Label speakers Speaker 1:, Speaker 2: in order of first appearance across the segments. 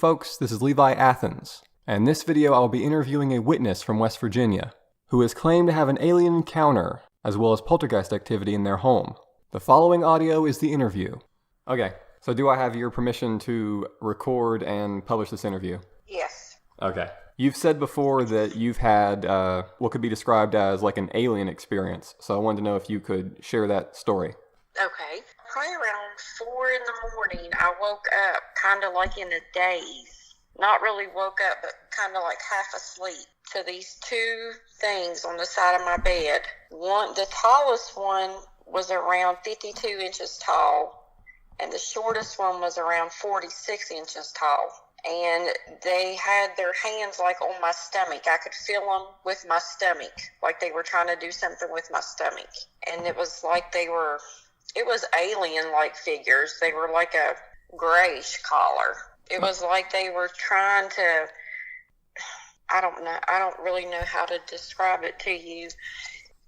Speaker 1: folks, this is Levi Athens, and in this video I'll be interviewing a witness from West Virginia who has claimed to have an alien encounter as well as poltergeist activity in their home. The following audio is the interview. Okay, so do I have your permission to record and publish this interview?
Speaker 2: Yes.
Speaker 1: Okay. You've said before that you've had what could be described as like an alien experience, so I wanted to know if you could share that story.
Speaker 2: Okay. Probably around 4 in the morning, I woke up kind of like in a daze. Not really woke up, but kind of like half asleep to these two things on the side of my bed. One, the tallest one was around 52 inches tall, and the shortest one was around 46 inches tall. And they had their hands like on my stomach. I could feel them with my stomach, like they were trying to do something with my stomach. And it was like it was alien-like figures. They were like a grayish color. It was like they were trying to, I don't really know how to describe it to you.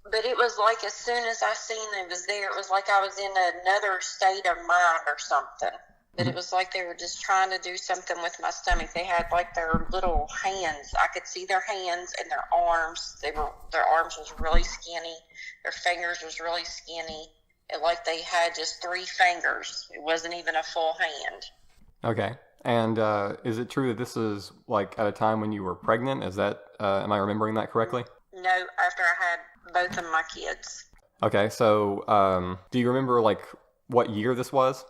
Speaker 2: But it was like as soon as I seen it was there, it was like I was in another state of mind or something. But it was like they were just trying to do something with my stomach. They had like their little hands. I could see their hands and their arms. Their arms was really skinny. Their fingers was really skinny. And like they had just 3 fingers. It wasn't even a full hand.
Speaker 1: Okay. And is it true that this is like at a time when you were pregnant? Is that, am I remembering that correctly?
Speaker 2: No, after I had both of my kids.
Speaker 1: Okay, so do you remember like what year this was?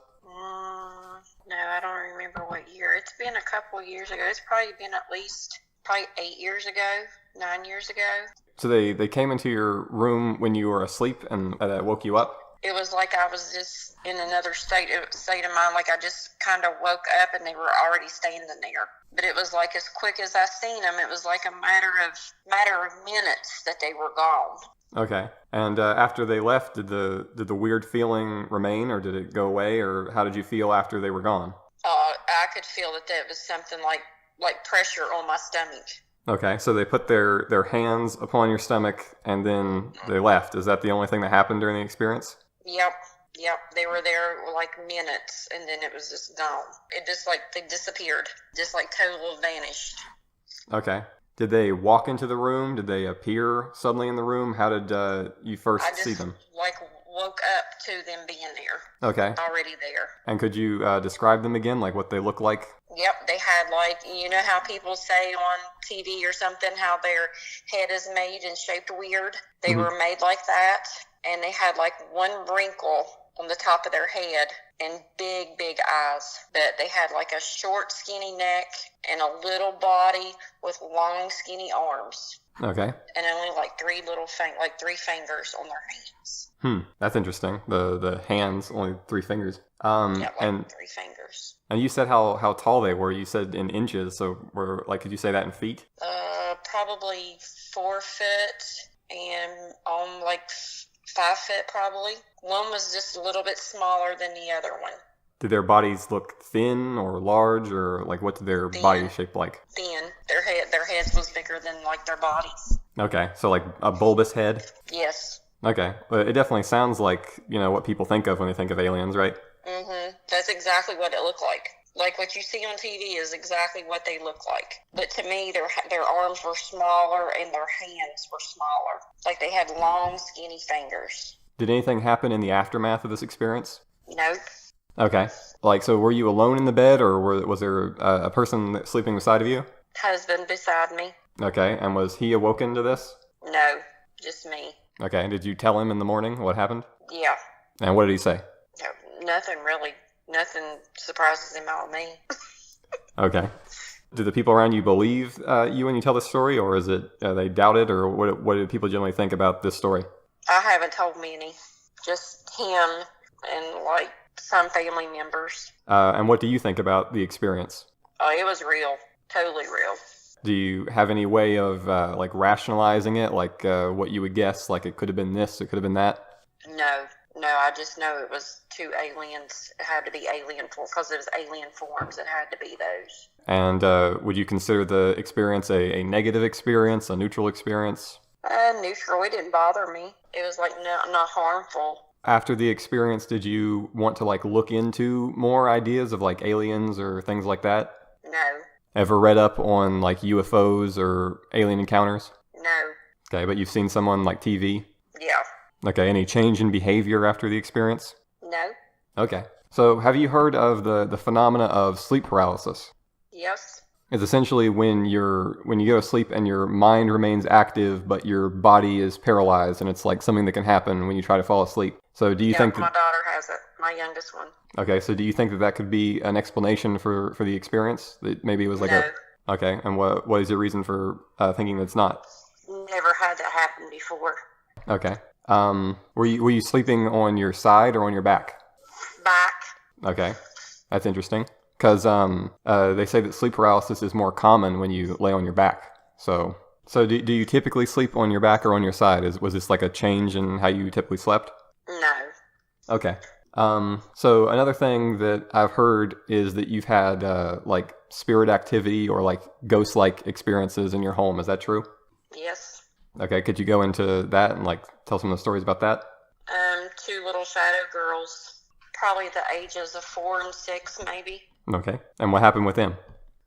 Speaker 2: No, I don't remember what year. It's been a couple of years ago. It's probably been at least 8 years ago, 9 years ago. So
Speaker 1: they came into your room when you were asleep and woke you up?
Speaker 2: It was like I was just in another state of mind, like I just kind of woke up and they were already standing there. But it was like as quick as I seen them, it was like a matter of minutes that they were gone.
Speaker 1: Okay. And after they left, did the weird feeling remain, or did it go away, or how did you feel after they were gone?
Speaker 2: I could feel that was something like pressure on my stomach.
Speaker 1: Okay, so they put their hands upon your stomach and then they left. Is that the only thing that happened during the experience?
Speaker 2: Yep. They were there like minutes, and then it was just gone. It just like they disappeared, just like total vanished.
Speaker 1: Okay. Did they walk into the room? Did they appear suddenly in the room? How did you first see them?
Speaker 2: I just woke up to them being there.
Speaker 1: Okay.
Speaker 2: Already there.
Speaker 1: And could you describe them again, like what they look like?
Speaker 2: Yep, they had like, you know how people say on TV or something how their head is made and shaped weird? They were made like that, and they had like one wrinkle on the top of their head and big eyes. But they had like a short, skinny neck and a little body with long, skinny arms.
Speaker 1: Okay.
Speaker 2: And only like 3 fingers on their hands.
Speaker 1: That's interesting. The hands, only 3 fingers.
Speaker 2: Yeah, like 3 fingers.
Speaker 1: And you said how tall they were. You said in inches. So could you say that in feet?
Speaker 2: Probably 4 foot and like 5 foot probably. One was just a little bit smaller than the other one.
Speaker 1: Did their bodies look thin or large, or like what did their body shape like?
Speaker 2: Thin. Their heads was bigger than like their bodies.
Speaker 1: Okay, so like a bulbous head?
Speaker 2: Yes.
Speaker 1: Okay, but it definitely sounds like, what people think of when they think of aliens, right?
Speaker 2: Mm-hmm. That's exactly what it looked like. Like what you see on TV is exactly what they look like. But to me, their arms were smaller and their hands were smaller. Like they had long, skinny fingers.
Speaker 1: Did anything happen in the aftermath of this experience?
Speaker 2: Nope.
Speaker 1: Okay. So were you alone in the bed, or was there a person sleeping beside of you?
Speaker 2: Husband beside me.
Speaker 1: Okay, and was he awoken to this?
Speaker 2: No, just me.
Speaker 1: Okay, did you tell him in the morning what happened?
Speaker 2: Yeah.
Speaker 1: And what did he say?
Speaker 2: No, nothing really. Nothing surprises him about me.
Speaker 1: Okay. Do the people around you believe you when you tell this story, or is it they doubt it, or what do people generally think about this story?
Speaker 2: I haven't told many. Just him and like some family members.
Speaker 1: And what do you think about the experience?
Speaker 2: Oh, it was real. Totally real.
Speaker 1: Do you have any way of like rationalizing it, like what you would guess, like it could have been this, it could have been that?
Speaker 2: No, I just know it was 2 aliens. It had to be alien forms, because it was alien forms. It had to be those.
Speaker 1: And would you consider the experience a negative experience, a neutral experience?
Speaker 2: Neutral. It didn't bother me. It was like not harmful.
Speaker 1: After the experience, did you want to like look into more ideas of like aliens or things like that?
Speaker 2: No, No.
Speaker 1: Ever read up on like UFOs or alien encounters?
Speaker 2: No.
Speaker 1: Okay, but you've seen some on like TV?
Speaker 2: Yeah.
Speaker 1: Okay, any change in behavior after the experience?
Speaker 2: No.
Speaker 1: Okay. So have you heard of the phenomena of sleep paralysis?
Speaker 2: Yes.
Speaker 1: It's essentially when you go to sleep and your mind remains active, but your body is paralyzed, and it's like something that can happen when you try to fall asleep. So do you think that,
Speaker 2: my daughter has it, my youngest one.
Speaker 1: okay, so do you think that could be an explanation for the experience? That maybe it was like
Speaker 2: No.
Speaker 1: Okay, and what is your reason for thinking that it's not?
Speaker 2: Never had that happen before.
Speaker 1: Okay. Were you sleeping on your side or on your back?
Speaker 2: Back.
Speaker 1: Okay, that's interesting. Because they say that sleep paralysis is more common when you lay on your back. So do you typically sleep on your back or on your side? Was this like a change in how you typically slept?
Speaker 2: No.
Speaker 1: Okay. So another thing that I've heard is that you've had like spirit activity or like ghost-like experiences in your home. Is that true?
Speaker 2: Yes.
Speaker 1: Okay. Could you go into that and like tell some of the stories about that?
Speaker 2: 2 little shadow girls, probably the ages of 4 and 6, maybe.
Speaker 1: Okay. And what happened with them?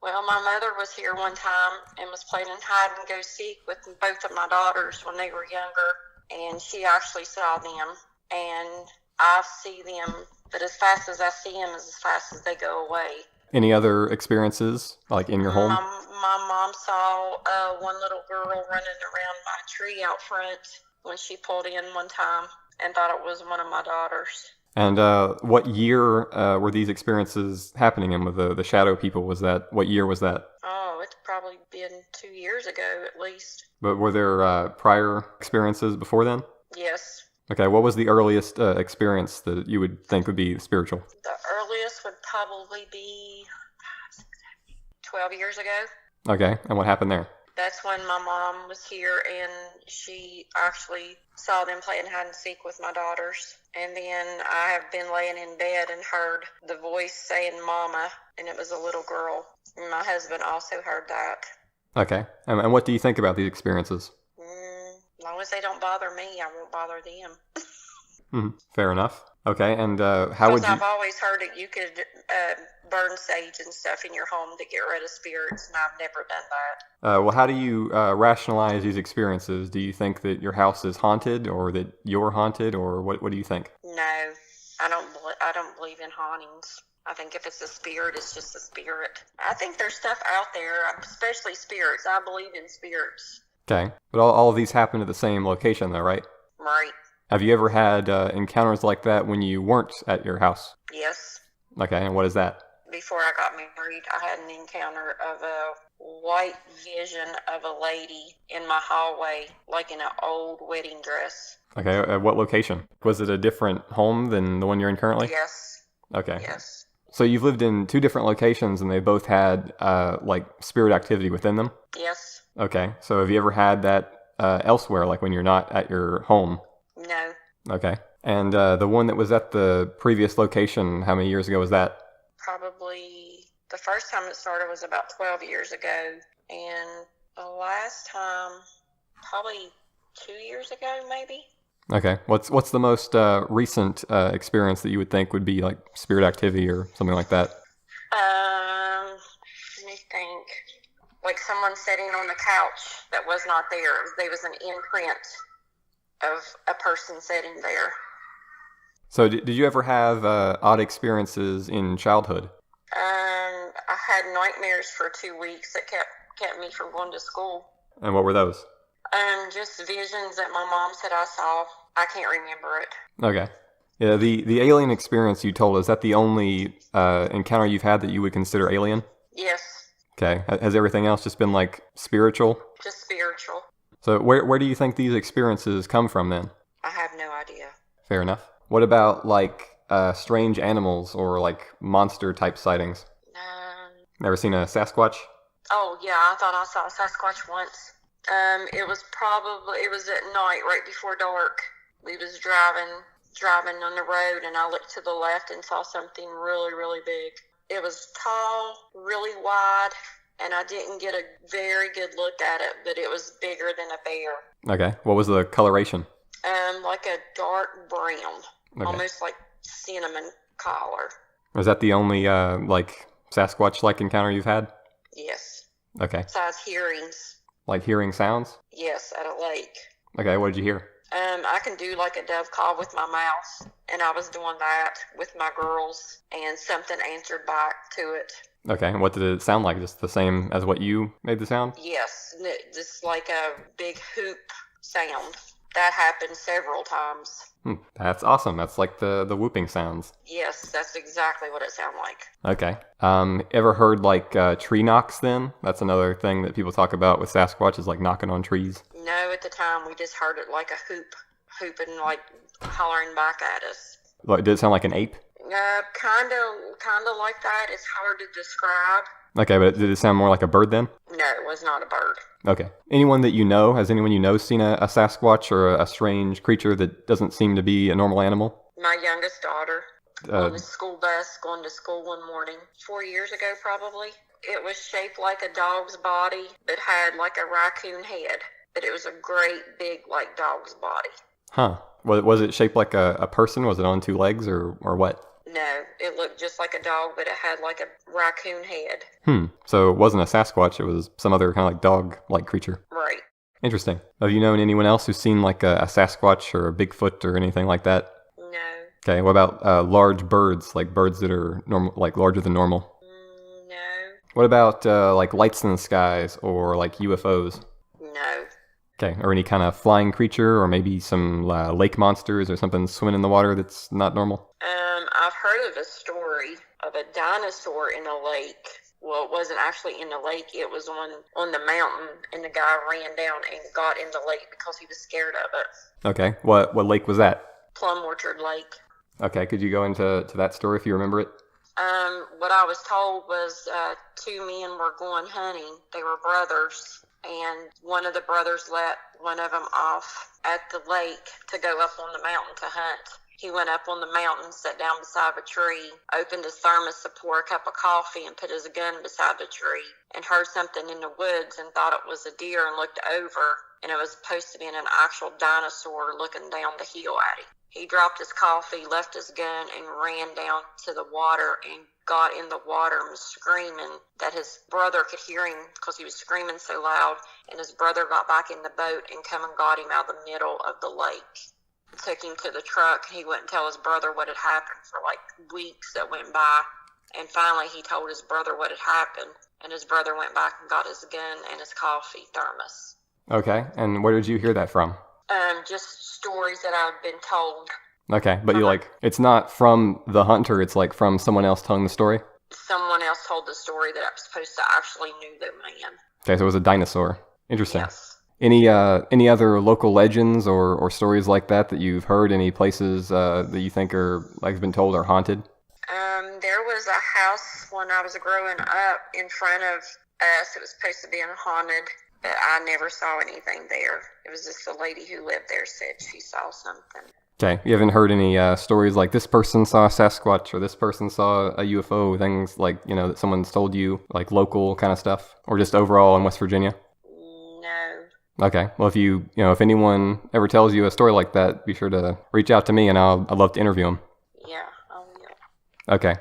Speaker 2: Well, my mother was here one time and was playing hide and go seek with both of my daughters when they were younger, and she actually saw them, and I see them, but as fast as I see them is as fast as they go away.
Speaker 1: Any other experiences like in your home?
Speaker 2: My mom saw one little girl running around my tree out front when she pulled in one time and thought it was one of my daughters.
Speaker 1: And what year were these experiences happening in with the shadow people? What year was that?
Speaker 2: Oh, it's probably been 2 years ago at least.
Speaker 1: But were there prior experiences before then?
Speaker 2: Yes.
Speaker 1: Okay, what was the earliest experience that you would think would be spiritual?
Speaker 2: The earliest would probably be 12 years ago.
Speaker 1: Okay, and what happened there?
Speaker 2: That's when my mom was here and she actually saw them playing hide and seek with my daughters. And then I have been laying in bed and heard the voice saying mama, and it was a little girl. And my husband also heard that.
Speaker 1: Okay, and what do you think about these experiences?
Speaker 2: As long as they don't bother me, I won't bother them.
Speaker 1: Fair enough. Okay, and how would you...
Speaker 2: I've always heard that you could burn sage and stuff in your home to get rid of spirits, and I've never done that.
Speaker 1: Well, how do you rationalize these experiences? Do you think that your house is haunted, or that you're haunted, or what do you think?
Speaker 2: No, I don't believe in hauntings. I think if it's a spirit, it's just a spirit. I think there's stuff out there, especially spirits. I believe in spirits.
Speaker 1: Okay, but all of these happen at the same location, though, right?
Speaker 2: Right.
Speaker 1: Have you ever had encounters like that when you weren't at your house?
Speaker 2: Yes.
Speaker 1: Okay, and what is that?
Speaker 2: Before I got married, I had an encounter of a white vision of a lady in my hallway, like in an old wedding dress.
Speaker 1: Okay, at what location? Was it a different home than the one you're in currently?
Speaker 2: Yes.
Speaker 1: Okay.
Speaker 2: Yes.
Speaker 1: So you've lived in 2 different locations and they both had like spirit activity within them?
Speaker 2: Yes.
Speaker 1: Okay, so have you ever had that elsewhere, like when you're not at your home?
Speaker 2: No.
Speaker 1: Okay. And the one that was at the previous location, how many years ago was that?
Speaker 2: Probably the first time it started was about 12 years ago, and the last time probably 2 years ago, maybe.
Speaker 1: Okay. What's the most recent experience that you would think would be like spirit activity or something like that?
Speaker 2: Let me think. Like someone sitting on the couch that was not there. There was an imprint of a person sitting there.
Speaker 1: So did you ever have odd experiences in childhood?
Speaker 2: I had nightmares for 2 weeks that kept me from going to school.
Speaker 1: And what were those?
Speaker 2: Just visions that my mom said I saw. I can't remember it.
Speaker 1: Okay. Yeah, the alien experience you told, is that the only encounter you've had that you would consider alien?
Speaker 2: Yes.
Speaker 1: Okay. Has everything else just been like spiritual?
Speaker 2: Just spiritual.
Speaker 1: So where do you think these experiences come from then?
Speaker 2: I have no idea.
Speaker 1: Fair enough. What about like strange animals or like monster type sightings? Never seen a Sasquatch?
Speaker 2: Oh yeah, I thought I saw a Sasquatch once. It was at night, right before dark. We was driving on the road, and I looked to the left and saw something really, really big. It was tall, really wide, and I didn't get a very good look at it, but it was bigger than a bear.
Speaker 1: Okay. What was the coloration?
Speaker 2: Like a dark brown,
Speaker 1: Okay.
Speaker 2: almost like cinnamon color.
Speaker 1: Was that the only like Sasquatch-like encounter you've had? Okay.
Speaker 2: Besides hearings.
Speaker 1: Like hearing sounds?
Speaker 2: Yes, at a lake.
Speaker 1: Okay, what did you hear?
Speaker 2: I can do like a dove call with my mouth, and I was doing that with my girls, and something answered back to it.
Speaker 1: Okay, and what did it sound like? Just the same as what you made the sound?
Speaker 2: Yes, just like a big hoop sound. That happened several times.
Speaker 1: That's awesome. That's like the whooping sounds.
Speaker 2: Yes, that's exactly what it sounded like.
Speaker 1: Okay. Ever heard like tree knocks then? That's another thing that people talk about with Sasquatch is like knocking on trees.
Speaker 2: No, at the time we just heard it like a hooping, like hollering back at us.
Speaker 1: Like, did it sound like an ape?
Speaker 2: Kind of like that. It's hard to describe.
Speaker 1: Okay, but did it sound more like a bird then?
Speaker 2: No, it was not a bird.
Speaker 1: Okay. Anyone that you know, has anyone you know seen a Sasquatch or a strange creature that doesn't seem to be a normal animal?
Speaker 2: My youngest daughter, on the school bus, going to school one morning, 4 years ago probably. It was shaped like a dog's body, but had like a raccoon head. But it was a great big, like, dog's body.
Speaker 1: Huh. Was it shaped like a person? Was it on two legs or what?
Speaker 2: No, it looked just like a dog, but it had like a raccoon head.
Speaker 1: So it wasn't a Sasquatch, it was some other kind of like dog-like creature.
Speaker 2: Right.
Speaker 1: Interesting. Have you known anyone else who's seen like a Sasquatch or a Bigfoot or anything like that?
Speaker 2: No.
Speaker 1: Okay, what about large birds, like birds that are normal, like larger than normal?
Speaker 2: No.
Speaker 1: What about like lights in the skies or like UFOs?
Speaker 2: No.
Speaker 1: Okay, or any kind of flying creature or maybe some lake monsters or something swimming in the water that's not normal?
Speaker 2: I've heard of a story of a dinosaur in a lake. Well, it wasn't actually in the lake. It was on the mountain, and the guy ran down and got in the lake because he was scared of it.
Speaker 1: Okay, what lake was that?
Speaker 2: Plum Orchard Lake.
Speaker 1: Okay, could you go into that story if you remember it?
Speaker 2: What I was told was two men were going hunting. They were brothers, and one of the brothers let one of them off at the lake to go up on the mountain to hunt. He went up on the mountain, sat down beside a tree, opened his thermos to pour a cup of coffee, and put his gun beside the tree, and heard something in the woods and thought it was a deer and looked over, and it was supposed to be an actual dinosaur looking down the hill at him. He dropped his coffee, left his gun, and ran down to the water and got in the water and was screaming that his brother could hear him because he was screaming so loud, and his brother got back in the boat and come and got him out of the middle of the lake. Took him to the truck. He wouldn't tell his brother what had happened for like weeks that went by, and finally he told his brother what had happened, and his brother went back and got his gun and his coffee thermos.
Speaker 1: Okay, and where did you hear that from?
Speaker 2: Just stories that I've been told.
Speaker 1: Okay, but you it's not from the hunter, it's like from someone else telling the story?
Speaker 2: Someone else told the story that I was supposed to actually knew the man.
Speaker 1: Okay, so it was a dinosaur. Interesting.
Speaker 2: Yes.
Speaker 1: Any other local legends or stories like that you've heard? Any places that you think are like been told are haunted?
Speaker 2: There was a house when I was growing up in front of us. It was supposed to be haunted, but I never saw anything there. It was just a lady who lived there said she saw something. Okay,
Speaker 1: you haven't heard any stories like this person saw a Sasquatch or this person saw a UFO, things like, that someone's told you, like local kind of stuff, or just overall in West Virginia?
Speaker 2: No.
Speaker 1: Okay, well, if anyone ever tells you a story like that, be sure to reach out to me and I'd love to interview them.
Speaker 2: Yeah, I will.
Speaker 1: Okay.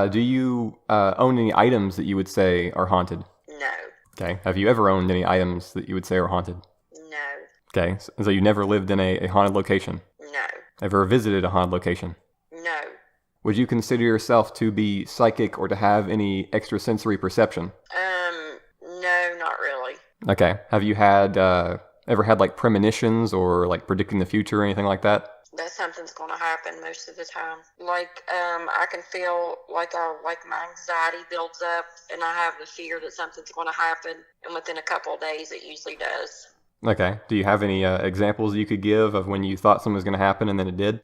Speaker 1: Do you own any items that you would say are haunted?
Speaker 2: No.
Speaker 1: Okay. Have you ever owned any items that you would say are haunted?
Speaker 2: No.
Speaker 1: Okay, so you never lived in a haunted location?
Speaker 2: No.
Speaker 1: Ever visited a haunted location?
Speaker 2: No.
Speaker 1: Would you consider yourself to be psychic or to have any extrasensory perception?
Speaker 2: No, not really.
Speaker 1: Okay. Have you ever had like premonitions or like predicting the future or anything like that?
Speaker 2: That something's going to happen most of the time. Like, I can feel like my anxiety builds up and I have the fear that something's going to happen. And within a couple of days, it usually does.
Speaker 1: Okay. Do you have any examples you could give of when you thought something was going to happen and then it did?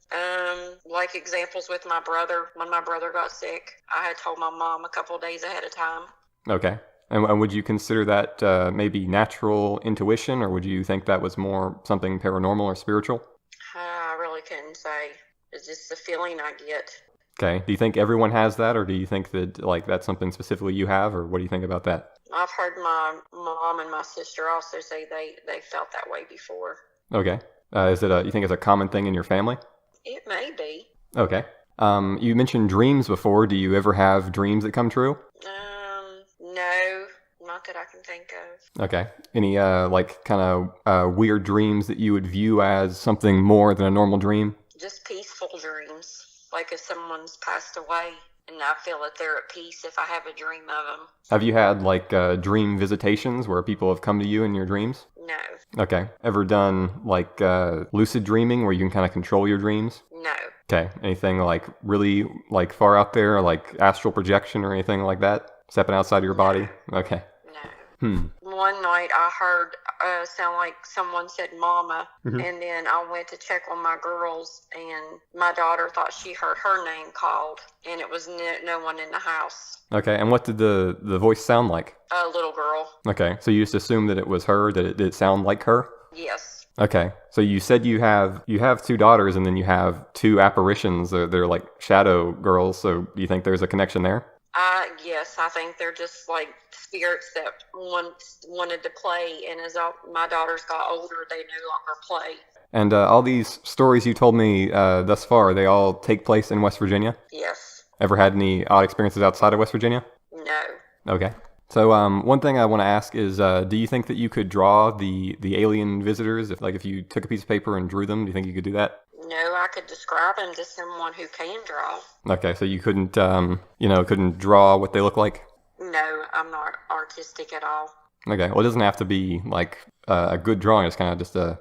Speaker 2: Like examples with my brother. When my brother got sick, I had told my mom a couple of days ahead of time.
Speaker 1: Okay. And would you consider that maybe natural intuition, or would you think that was more something paranormal or spiritual?
Speaker 2: I really couldn't say. It's just the feeling I get.
Speaker 1: Okay. Do you think everyone has that, or do you think that like that's something specifically you have, or what do you think about that?
Speaker 2: I've heard my mom and my sister also say they felt that way before.
Speaker 1: Okay. Is it you think it's a common thing in your family?
Speaker 2: It may be.
Speaker 1: Okay. You mentioned dreams before. Do you ever have dreams that come true?
Speaker 2: No, not that I can think of.
Speaker 1: Okay. Any, like, kind of weird dreams that you would view as something more than a normal dream?
Speaker 2: Just peaceful dreams. Like if someone's passed away and I feel that they're at peace if I have a dream of them.
Speaker 1: Have you had, like, dream visitations where people have come to you in your dreams?
Speaker 2: No.
Speaker 1: Okay. Ever done, like, lucid dreaming where you can kind of control your dreams?
Speaker 2: No.
Speaker 1: Okay. Anything, like, really, like, far out there, like astral projection or anything like that? Stepping outside your body? Okay.
Speaker 2: No. One night I heard sound like someone said mama, and then I went to check on my girls, and my daughter thought she heard her name called, and it was no one in the house.
Speaker 1: Okay, and what did the voice sound like?
Speaker 2: A little girl.
Speaker 1: Okay, so you just assumed that it was her, that it did sound like her?
Speaker 2: Yes.
Speaker 1: Okay, so you said you have 2 daughters, and then you have 2 apparitions. They're like shadow girls, so do you think there's a connection there?
Speaker 2: Yes, I think they're just like spirits that wanted to play, and as my daughters got older, they no longer play. And
Speaker 1: all these stories you told me thus far, they all take place in West Virginia?
Speaker 2: Yes.
Speaker 1: Ever had any odd experiences outside of West Virginia?
Speaker 2: No.
Speaker 1: Okay. So one thing I want to ask is, do you think that you could draw the alien visitors? If you took a piece of paper and drew them, do you think you could do that?
Speaker 2: No, I could describe them to someone who can draw.
Speaker 1: Okay, so you couldn't, couldn't draw what they look like?
Speaker 2: No, I'm not artistic at all.
Speaker 1: Okay, well, it doesn't have to be like a good drawing. It's kind of just a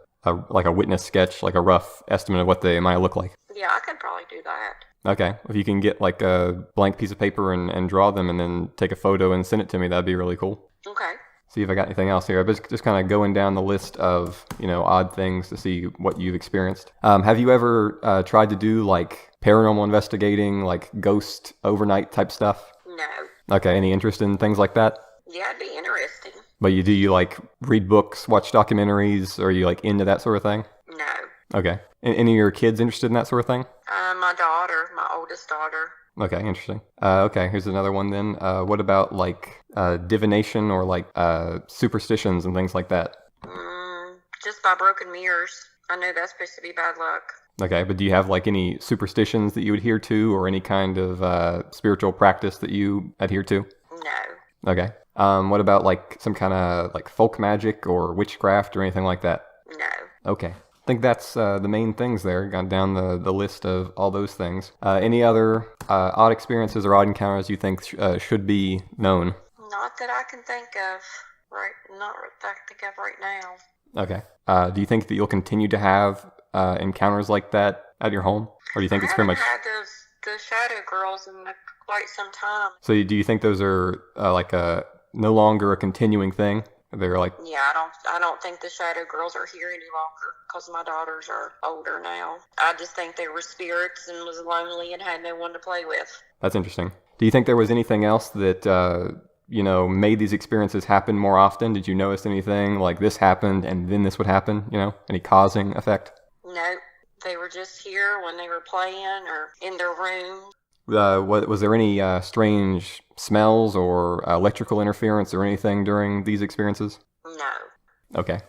Speaker 1: witness sketch, like a rough estimate of what they might look like.
Speaker 2: Yeah, I could probably do that.
Speaker 1: Okay, if you can get like a blank piece of paper and draw them and then take a photo and send it to me, that'd be really cool.
Speaker 2: Okay. See
Speaker 1: if I got anything else here. I'm just kind of going down the list of, odd things to see what you've experienced. Have you ever tried to do like paranormal investigating, like ghost overnight type stuff?
Speaker 2: No.
Speaker 1: Okay, any interest in things like that?
Speaker 2: Yeah, it'd be interesting.
Speaker 1: But do you like read books, watch documentaries, or are you like into that sort of thing?
Speaker 2: No.
Speaker 1: Okay. Any of your kids interested in that sort of thing?
Speaker 2: My oldest daughter.
Speaker 1: Okay, interesting. Okay, here's another one then. What about like divination or like superstitions and things like that?
Speaker 2: Just by broken mirrors. I know that's supposed to be bad luck.
Speaker 1: Okay, but do you have like any superstitions that you adhere to or any kind of spiritual practice that you adhere to?
Speaker 2: No.
Speaker 1: Okay. What about like some kind of like folk magic or witchcraft or anything like that?
Speaker 2: No.
Speaker 1: Okay. I think that's the main things there. Got down the list of all those things. Any other odd experiences or odd encounters you think should be known?
Speaker 2: Not that I can think of right. Not that I can think of right now.
Speaker 1: Okay. Do you think that you'll continue to have encounters like that at your home, or do you think it's pretty much?
Speaker 2: I haven't had the shadow girls in quite some time.
Speaker 1: So do you think those are like no longer a continuing thing? They're like,
Speaker 2: yeah, I don't think the shadow girls are here any longer because my daughters are older now. I just think they were spirits and was lonely and had no one to play with.
Speaker 1: That's interesting. Do you think there was anything else that made these experiences happen more often? Did you notice anything like this happened and then this would happen? Any causing effect?
Speaker 2: No, they were just here when they were playing or in their room.
Speaker 1: Was there any strange smells or electrical interference or anything during these experiences?
Speaker 2: No.
Speaker 1: Okay.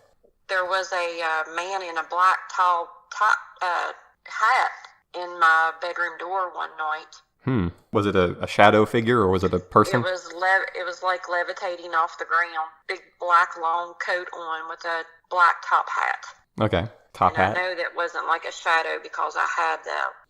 Speaker 2: There was a man in a black top hat in my bedroom door one night.
Speaker 1: Was it a shadow figure or was it a person?
Speaker 2: It was like levitating off the ground. Big black long coat on with a black top hat.
Speaker 1: Okay. Top hat.
Speaker 2: I know that wasn't like a shadow because I had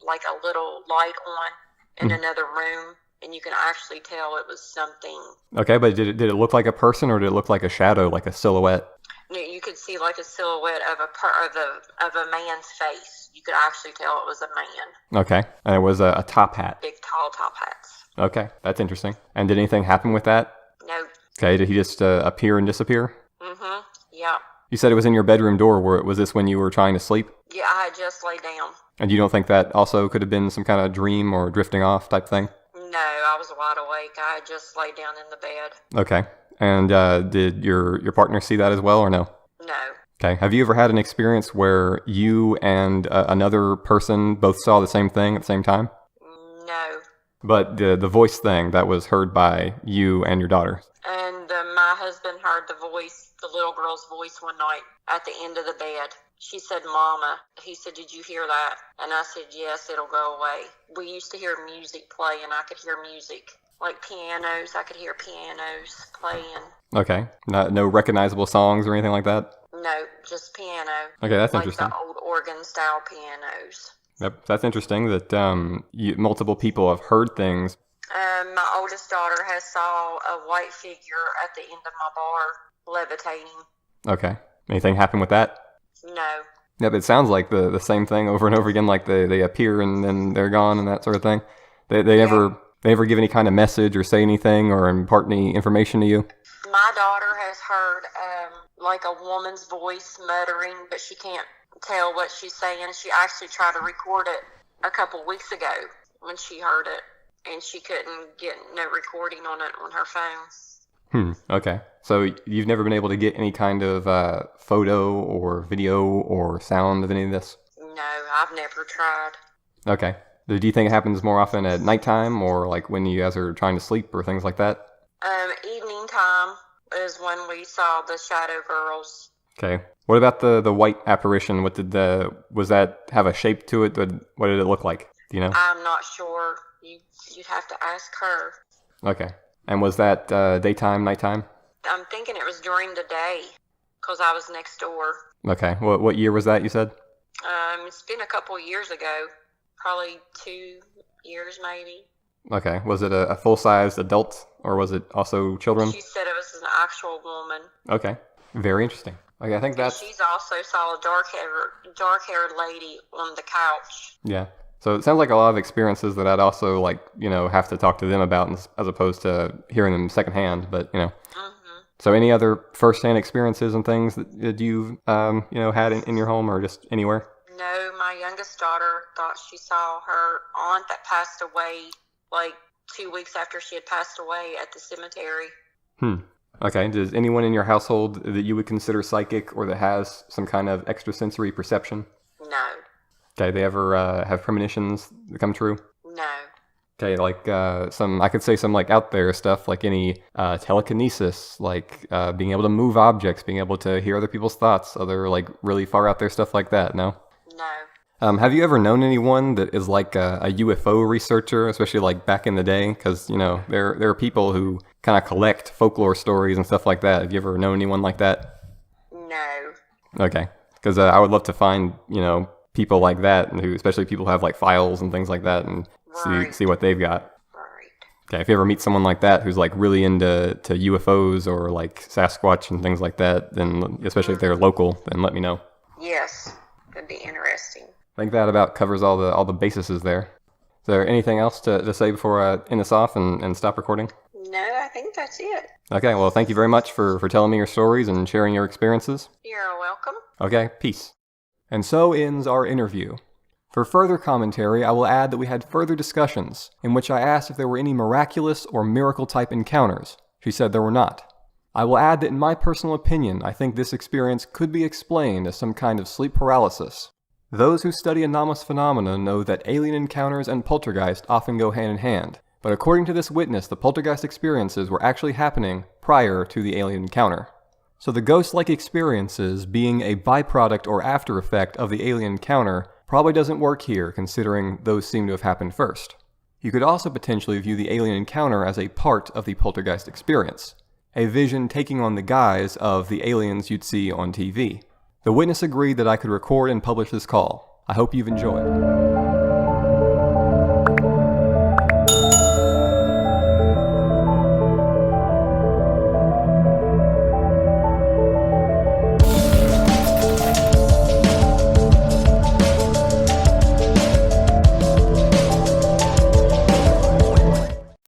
Speaker 2: like a little light on in another room, and you can actually tell it was something. Okay,
Speaker 1: but did it look like a person or did it look like a shadow, like a silhouette?
Speaker 2: You could see like a silhouette of a man's face. You could actually tell it was a man.
Speaker 1: Okay, and it was a top hat.
Speaker 2: Big tall top hats.
Speaker 1: Okay, that's interesting. And did anything happen with that?
Speaker 2: No.
Speaker 1: Okay, did he just appear and disappear?
Speaker 2: Mm-hmm. Yeah. You
Speaker 1: said it was in your bedroom door. Was this when you were trying to sleep?
Speaker 2: Yeah, I had just laid down.
Speaker 1: And you don't think that also could have been some kind of dream or drifting off type thing?
Speaker 2: No, I was wide awake. I had just laid down in the bed.
Speaker 1: Okay. And did your partner see that as well or no?
Speaker 2: No.
Speaker 1: Okay. Have you ever had an experience where you and another person both saw the same thing at the same time?
Speaker 2: No.
Speaker 1: But the voice thing, that was heard by you and your daughter?
Speaker 2: And my husband heard the little girl's voice one night at the end of the bed. She said, Mama. He said, did you hear that? And I said, yes, it'll go away. We used to hear music play, and I could hear music. like pianos. I could hear pianos playing.
Speaker 1: Okay. No recognizable songs or anything like that?
Speaker 2: No, just piano.
Speaker 1: Okay, that's
Speaker 2: like
Speaker 1: interesting.
Speaker 2: The old organ-style pianos.
Speaker 1: Yep, that's interesting that multiple people have heard things.
Speaker 2: My oldest daughter has saw a white figure at the end of my bar levitating.
Speaker 1: Okay. Anything happen with that?
Speaker 2: No.
Speaker 1: Yep, it sounds like the same thing over and over again, like they appear and then they're gone and that sort of thing. They never give any kind of message or say anything or impart any information to you?
Speaker 2: My daughter has heard like a woman's voice muttering, but she can't tell what she's saying. She actually tried to record it a couple weeks ago when she heard it, and she couldn't get no recording on it on her phone.
Speaker 1: Okay. So you've never been able to get any kind of photo or video or sound of any of this?
Speaker 2: No, I've never tried.
Speaker 1: Okay. Do you think it happens more often at nighttime or like when you guys are trying to sleep or things like that?
Speaker 2: Evening time is when we saw the shadow girls.
Speaker 1: Okay. What about the white apparition? Was that have a shape to it? What did it look like? Do you know?
Speaker 2: I'm not sure. You'd have to ask her.
Speaker 1: Okay. And was that daytime, nighttime?
Speaker 2: I'm thinking it was during the day because I was next door.
Speaker 1: Okay. What year was that, you said?
Speaker 2: It's been a couple years ago. Probably 2 years maybe.
Speaker 1: Okay. Was it a full-sized adult or was it also children?
Speaker 2: She said it was an actual woman.
Speaker 1: Okay. Very interesting. Okay, I think that's...
Speaker 2: She's also saw a dark-haired lady on the couch.
Speaker 1: Yeah. So it sounds like a lot of experiences that I'd also have to talk to them about as opposed to hearing them secondhand. But So any other first-hand experiences and things that you've had in your home or just anywhere?
Speaker 2: No, my youngest daughter thought she saw her aunt that passed away 2 weeks after she had passed away at the cemetery.
Speaker 1: Okay. Does anyone in your household that you would consider psychic or that has some kind of extrasensory perception?
Speaker 2: No.
Speaker 1: Okay. They ever have premonitions that come true?
Speaker 2: No.
Speaker 1: Okay. I could say some out there stuff, like any telekinesis, being able to move objects, being able to hear other people's thoughts, other really far out there stuff like that. No?
Speaker 2: No.
Speaker 1: Have you ever known anyone that is like a UFO researcher, especially back in the day? Because, there are people who kind of collect folklore stories and stuff like that. Have you ever known anyone like that?
Speaker 2: No.
Speaker 1: Okay. Because I would love to find, people like that, and especially people who have files and things like that and see what they've got.
Speaker 2: Right.
Speaker 1: Okay. If you ever meet someone like that who's really into UFOs or Sasquatch and things like that, then especially if they're local, then let me know.
Speaker 2: Yes. Could be interesting.
Speaker 1: I think that about covers all the bases there. Is there anything else to say before I end this off and stop recording?
Speaker 2: No, I think that's it.
Speaker 1: Okay, well, thank you very much for telling me your stories and sharing your experiences.
Speaker 2: You're welcome.
Speaker 1: Okay, peace. And so ends our interview. For further commentary, I will add that we had further discussions, in which I asked if there were any miraculous or miracle-type encounters. She said there were not. I will add that in my personal opinion, I think this experience could be explained as some kind of sleep paralysis. Those who study anomalous phenomena know that alien encounters and poltergeist often go hand in hand, but according to this witness, the poltergeist experiences were actually happening prior to the alien encounter. So the ghost-like experiences being a byproduct or after effect of the alien encounter probably doesn't work here, considering those seem to have happened first. You could also potentially view the alien encounter as a part of the poltergeist experience, a vision taking on the guise of the aliens you'd see on TV. The witness agreed that I could record and publish this call. I hope you've enjoyed.